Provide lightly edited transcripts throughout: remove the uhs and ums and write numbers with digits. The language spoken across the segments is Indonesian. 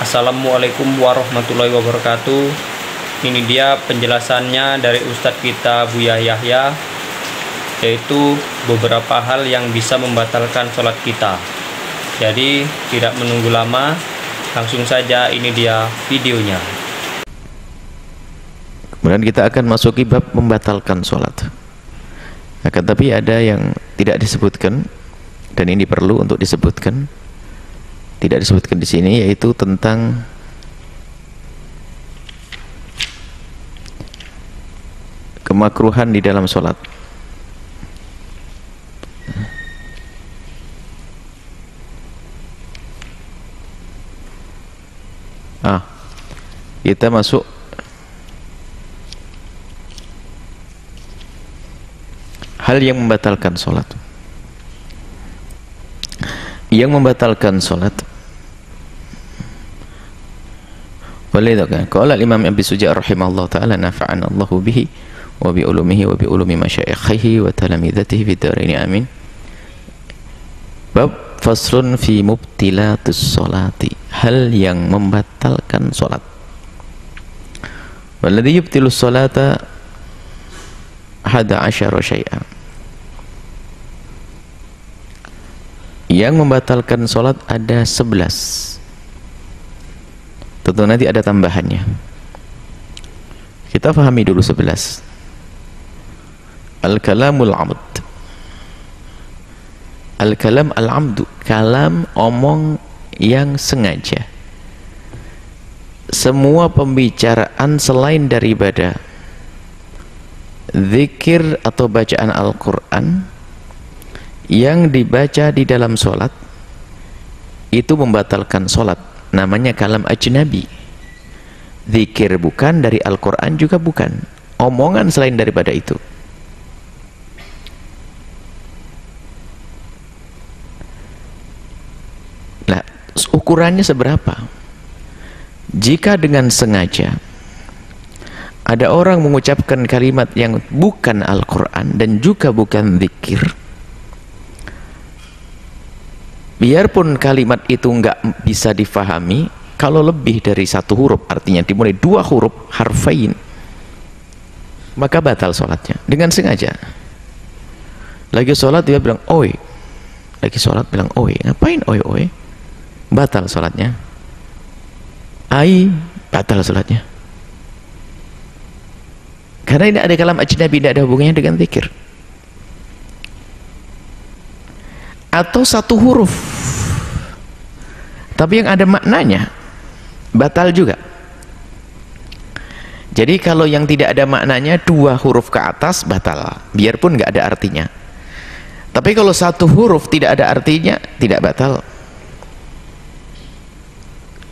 Assalamualaikum warahmatullahi wabarakatuh. Ini dia penjelasannya dari Ustadz kita Buya Yahya, yaitu beberapa hal yang bisa membatalkan sholat kita. Jadi tidak menunggu lama, langsung saja ini dia videonya. Kemudian kita akan masuki bab membatalkan sholat. Akan tapi ada yang tidak disebutkan, dan ini perlu untuk disebutkan. Tidak disebutkan di sini, yaitu tentang kemakruhan di dalam sholat. Kita masuk hal yang membatalkan sholat. Yang membatalkan sholat, boleh tak kan? Qala Imam Abi Suja' rahimahullah ta'ala, nafa'ana Allahu bihi wa bi ulumihi wa bi ulumi masyaikhihi wa talamidatihi fid dharain, amin. Bab faslun fi mubtilatus sholati, hal yang membatalkan sholat. Walladhi yubtilus sholata 11 syai'an, yang membatalkan sholat ada 11. Tentu nanti ada tambahannya. Kita pahami dulu 11. Al-kalamul amd. Al-kalam al-amdu, kalam omong yang sengaja. Semua pembicaraan selain daripada zikir atau bacaan Al-Quran yang dibaca di dalam sholat, itu membatalkan sholat. Namanya kalam ajnabi. Zikir bukan, dari Al-Quran juga bukan, omongan selain daripada itu. Nah, ukurannya seberapa? Jika dengan sengaja ada orang mengucapkan kalimat yang bukan Al-Quran dan juga bukan zikir, biarpun kalimat itu nggak bisa difahami, kalau lebih dari satu huruf, artinya dimulai 2 huruf, harfain, maka batal sholatnya dengan sengaja. Lagi sholat dia bilang oi, lagi sholat bilang oi, ngapain oi oi? Batal sholatnya. Ai, batal sholatnya. Karena ini ada kalam ajnabi, tidak ada hubungannya dengan zikir. Atau satu huruf tapi yang ada maknanya, batal juga. Jadi kalau yang tidak ada maknanya 2 huruf ke atas, batal, biarpun nggak ada artinya. Tapi kalau satu huruf tidak ada artinya, tidak batal.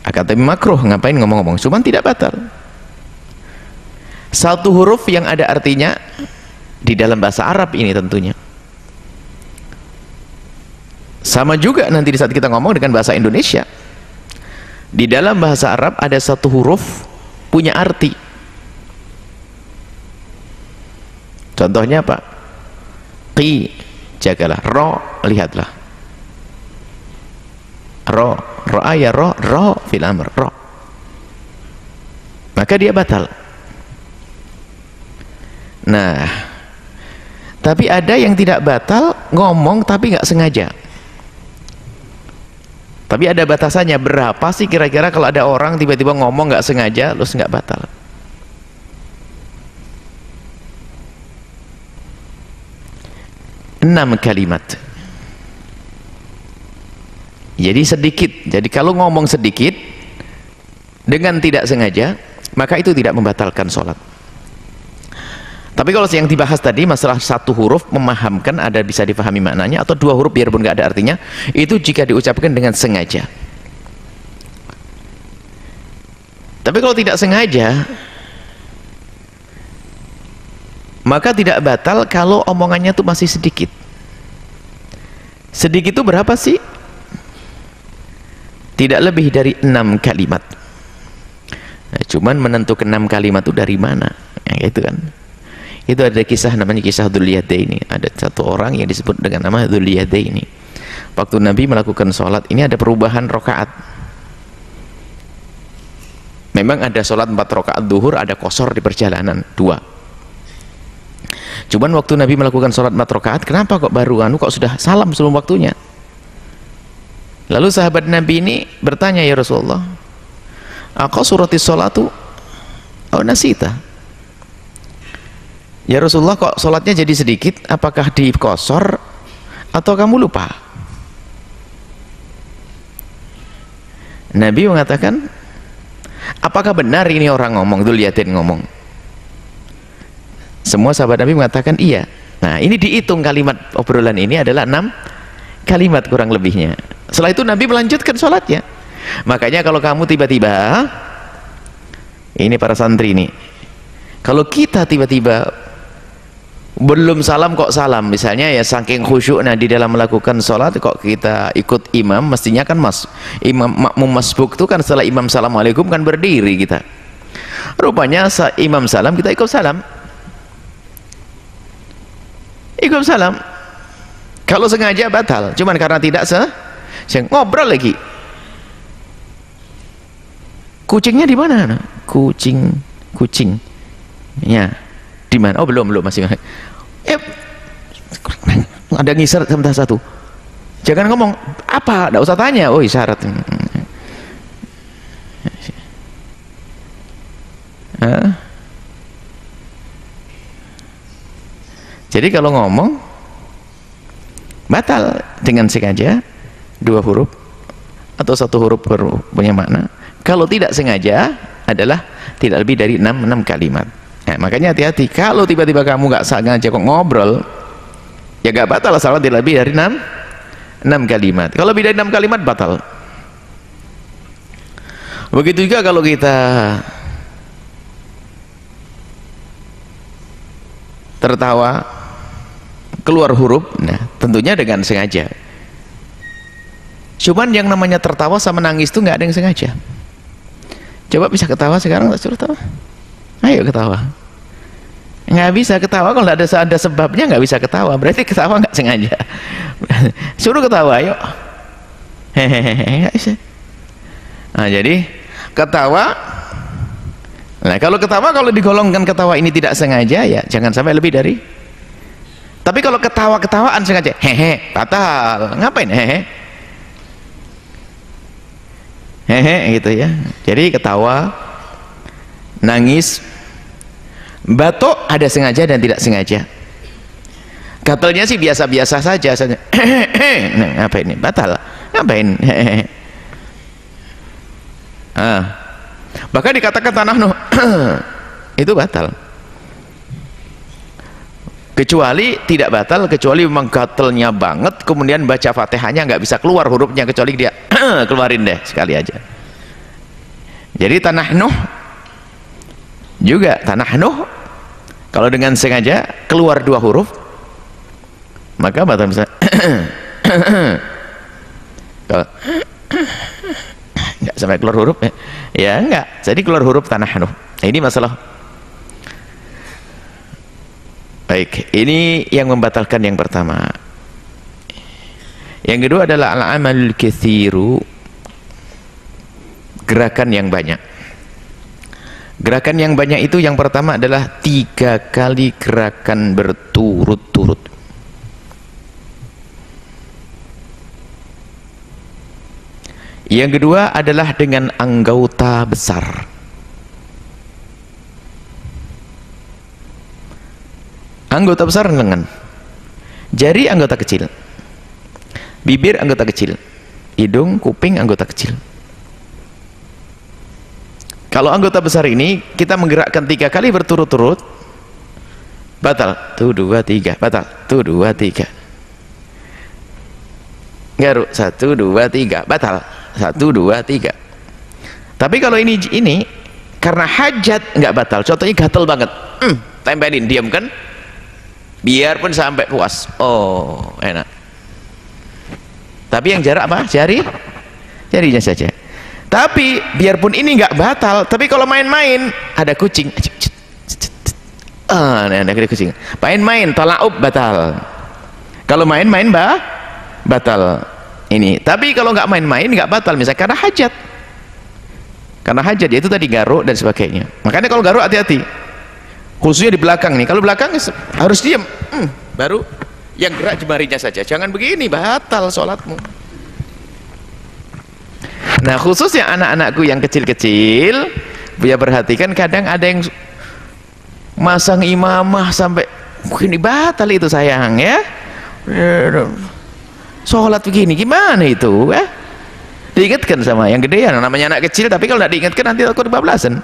Akan tapi makruh, ngapain ngomong-ngomong, cuman tidak batal. Satu huruf yang ada artinya di dalam bahasa Arab ini tentunya. Sama juga nanti di saat kita ngomong dengan bahasa Indonesia. Di dalam bahasa Arab ada satu huruf punya arti. Contohnya apa? Qi, jagalah. Ro, lihatlah. Ro, ro'a ya ro, ro fil amr, ro. Maka dia batal. Nah, tapi ada yang tidak batal, ngomong tapi nggak sengaja. Tapi ada batasannya, berapa sih kira-kira kalau ada orang tiba-tiba ngomong nggak sengaja, terus nggak batal? Enam kalimat. Jadi sedikit. Jadi kalau ngomong sedikit dengan tidak sengaja, maka itu tidak membatalkan sholat. Tapi kalau yang dibahas tadi masalah satu huruf memahamkan, ada bisa difahami maknanya, atau 2 huruf biarpun nggak ada artinya, itu jika diucapkan dengan sengaja. Tapi kalau tidak sengaja, maka tidak batal kalau omongannya itu masih sedikit. Sedikit itu berapa sih? Tidak lebih dari 6 kalimat. Nah, cuman menentukan 6 kalimat itu dari mana? Ya, itu kan. Itu ada kisah namanya kisah Dzul Yadaini. Ada satu orang yang disebut dengan nama Dzul Yadaini. Waktu Nabi melakukan sholat ini ada perubahan rakaat. Memang ada sholat 4 rakaat zuhur, ada qashar di perjalanan 2. Cuman waktu Nabi melakukan sholat 4 rakaat, kenapa kok baru kok sudah salam sebelum waktunya? Lalu sahabat Nabi ini bertanya, ya Rasulullah, aqasuratis sholatu aw nasita? Ya Rasulullah, kok sholatnya jadi sedikit, apakah di qashar atau kamu lupa? Nabi mengatakan, apakah benar ini orang ngomong? Itu liatin ngomong. Semua sahabat Nabi mengatakan iya. Nah, ini dihitung kalimat obrolan ini adalah 6 kalimat kurang lebihnya. Setelah itu Nabi melanjutkan sholatnya. Makanya kalau kamu tiba-tiba, ini para santri ini, kalau kita tiba-tiba belum salam kok salam, misalnya ya saking khusyuknya di dalam melakukan sholat kok kita ikut imam, mestinya kan imam makmum masbuk itu kan setelah imam assalamualaikum kan berdiri kita, rupanya imam salam kita ikut salam, kalau sengaja batal, cuman karena tidak ngobrol lagi. Kucingnya di mana? Kucingnya di mana? Oh belum masih. Ada ngisar sebentar satu. Jangan ngomong apa, enggak usah tanya. Oh isyarat. Jadi kalau ngomong batal dengan sengaja 2 huruf atau 1 huruf punya makna. Kalau tidak sengaja adalah tidak lebih dari 6 kalimat. Nah, makanya hati-hati kalau tiba-tiba kamu nggak sengaja kok ngobrol, ya nggak batal salat tidak lebih dari 6 kalimat. Kalau lebih dari 6 kalimat batal. Begitu juga kalau kita tertawa keluar huruf, nah tentunya dengan sengaja. Cuman yang namanya tertawa sama nangis itu nggak ada yang sengaja. Coba bisa ketawa sekarang, tak suruh tawa. Ayo ketawa. Nggak bisa ketawa kalau ada sebabnya, nggak bisa ketawa, berarti ketawa nggak sengaja. Suruh ketawa, ayo. Hehehe, nggak bisa. Nah jadi ketawa. Nah kalau ketawa, kalau digolongkan ketawa ini tidak sengaja, ya jangan sampai lebih dari. Tapi kalau ketawa-ketawaan sengaja, hehe, batal. Ngapain hehe? Hehe gitu ya. Jadi ketawa, nangis, batuk ada sengaja dan tidak sengaja. Gatalnya sih biasa-biasa saja. Nah, apa ini? Batal. Ngapain? Bahkan dikatakan tanah itu batal. Kecuali tidak batal, kecuali memang gatalnya banget, kemudian baca Fatihahnya nggak bisa keluar hurufnya, kecuali dia keluarin deh sekali aja. Jadi tanah Nuh juga, tanah Nuh kalau dengan sengaja keluar 2 huruf maka batal. Bisa kalau nggak sampai keluar huruf ya enggak, jadi keluar huruf tanah Nuh. Nah, ini masalah. Baik, ini yang membatalkan yang pertama. Yang kedua adalah al-amalul katsiru, gerakan yang banyak. Gerakan yang banyak itu yang pertama adalah 3 kali gerakan berturut-turut. Yang kedua adalah dengan anggota besar. Anggota besar lengan, jari anggota kecil, bibir anggota kecil, hidung, kuping anggota kecil. Kalau anggota besar ini kita menggerakkan 3 kali berturut-turut, batal. 1 2 3 batal. 1 2 3 garuk. 1 2 3 batal. 1 2 3. Tapi kalau ini karena hajat nggak batal. Contohnya gatel banget, tempelin, diam kan, biarpun sampai puas. Oh enak. Tapi yang jarak apa? Jarinya saja. Tapi biarpun ini nggak batal, tapi kalau main-main ada kucing, ada kucing, main-main talaub batal. Kalau main-main batal ini. Tapi kalau nggak main-main nggak batal, misalnya karena hajat. karena hajat, yaitu tadi garuk dan sebagainya. Makanya kalau garuk hati-hati, khususnya di belakang nih. Kalau belakang harus diam, baru yang gerak jemarinya saja, jangan begini, batal sholatmu. Nah khususnya anak-anakku yang kecil-kecil, Buya perhatikan kadang ada yang masang imamah sampai begini, batal itu sayang ya. Sholat begini gimana itu ya? Diingatkan sama yang gedean, namanya anak kecil, tapi kalau tidak diingatkan nanti takut kebablasan.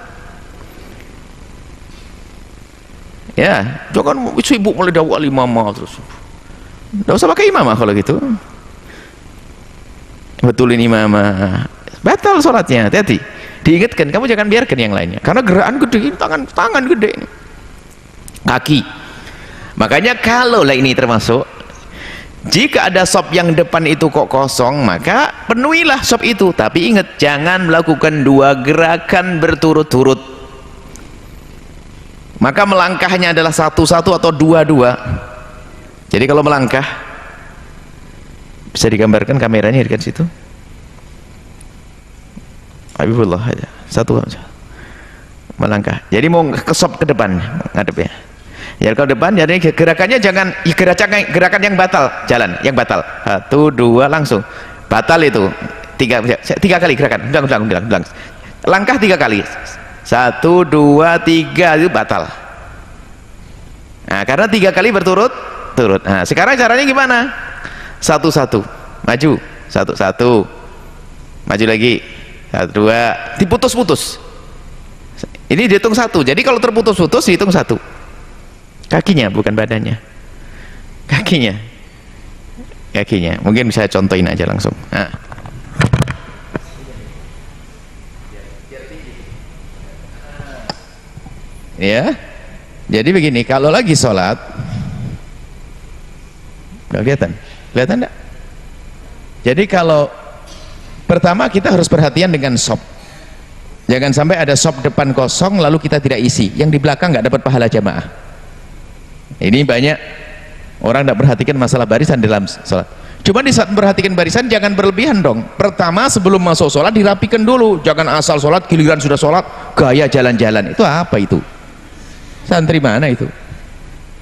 Ya, jangan sibuk mulai dakwah imamah terus. Tidak usah pakai imamah kalau gitu. Betulin imamah, batal sholatnya. Hati-hati, diingatkan, kamu jangan biarkan yang lainnya, karena gerakan gede, tangan gede, kaki. Makanya kalau lah ini termasuk, jika ada shop yang depan itu kok kosong, maka penuhilah shop itu, tapi ingat jangan melakukan 2 gerakan berturut-turut. Maka melangkahnya adalah 1-1 atau 2-2. Jadi kalau melangkah, bisa digambarkan kameranya dekat situ. Habibullah aja, satu aja. Melangkah. Jadi mau ke shop ke depan, ngadep ya. Ya kalau depan, jadi gerakannya jangan gerakan yang batal, jalan yang batal. 1, 2 langsung. Batal itu 3 kali gerakan. Ulang. Langkah 3 kali. 1, 2, 3 itu batal. Nah, karena 3 kali berturut-turut. Nah, sekarang caranya gimana? 1-1, maju, 1-1, maju lagi, 1, 2, diputus-putus. Ini dihitung 1. Jadi kalau terputus-putus dihitung 1. Kakinya bukan badannya, kakinya mungkin bisa contohin aja langsung. Nah. Ya, jadi begini, kalau lagi sholat, nggak kelihatan enggak? Jadi kalau pertama kita harus perhatian dengan shop, jangan sampai ada shop depan kosong lalu kita tidak isi, yang di belakang nggak dapat pahala jamaah. Ini banyak orang tidak perhatikan masalah barisan dalam sholat. Cuma di saat memperhatikan barisan jangan berlebihan dong. Pertama sebelum masuk sholat dirapikan dulu, jangan asal sholat giliran sudah sholat gaya jalan-jalan. Itu apa itu? Santri mana itu?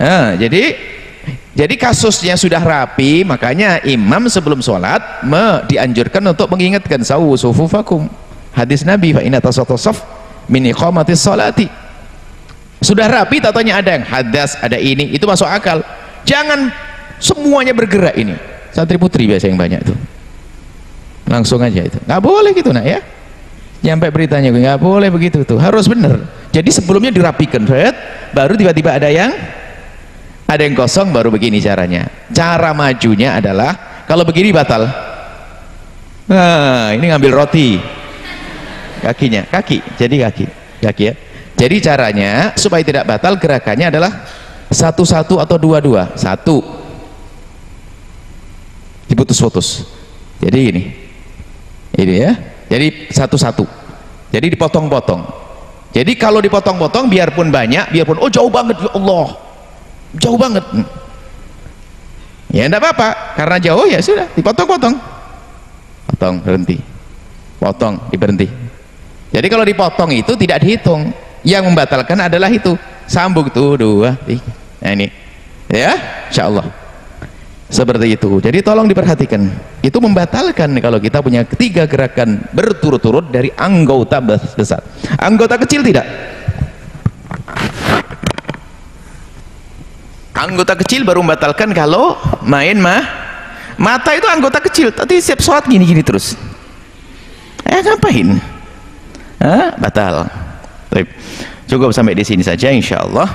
Nah, jadi kasusnya sudah rapi, makanya imam sebelum sholat dianjurkan untuk mengingatkan sawu sufufakum, hadis Nabi, fa inna tasawwuf min iqamatis sholati. Sudah rapi, tatanya ada yang hadas, ada ini, itu masuk akal. Jangan semuanya bergerak ini. Santri putri biasa yang banyak tuh, langsung aja itu, nggak boleh gitu nak ya. Nyampe beritanya nggak boleh begitu tuh, harus bener. Jadi sebelumnya dirapikan, baru tiba-tiba ada yang kosong, baru begini caranya. Cara majunya adalah kalau begini batal. Nah ini ngambil roti, kaki, jadi kaki ya. Jadi caranya supaya tidak batal gerakannya adalah 1-1 atau 2-2. 1 diputus-putus. Jadi ini ya. Jadi 1-1. Jadi dipotong-potong. Jadi kalau dipotong-potong biarpun banyak, biarpun jauh banget ya Allah, jauh banget. Ya enggak apa-apa, karena jauh ya sudah dipotong-potong. Potong, berhenti. Potong, diberhenti. Jadi kalau dipotong itu tidak dihitung. Yang membatalkan adalah itu, sambung tuh 2, 3. Nah ini ya, insyaallah seperti itu. Jadi tolong diperhatikan, itu membatalkan kalau kita punya 3 gerakan berturut-turut dari anggota besar. Anggota kecil tidak. Anggota kecil baru membatalkan kalau main mata itu anggota kecil, tapi siap sholat gini-gini terus. Ngapain? Batal. Cukup sampai di sini saja insyaallah.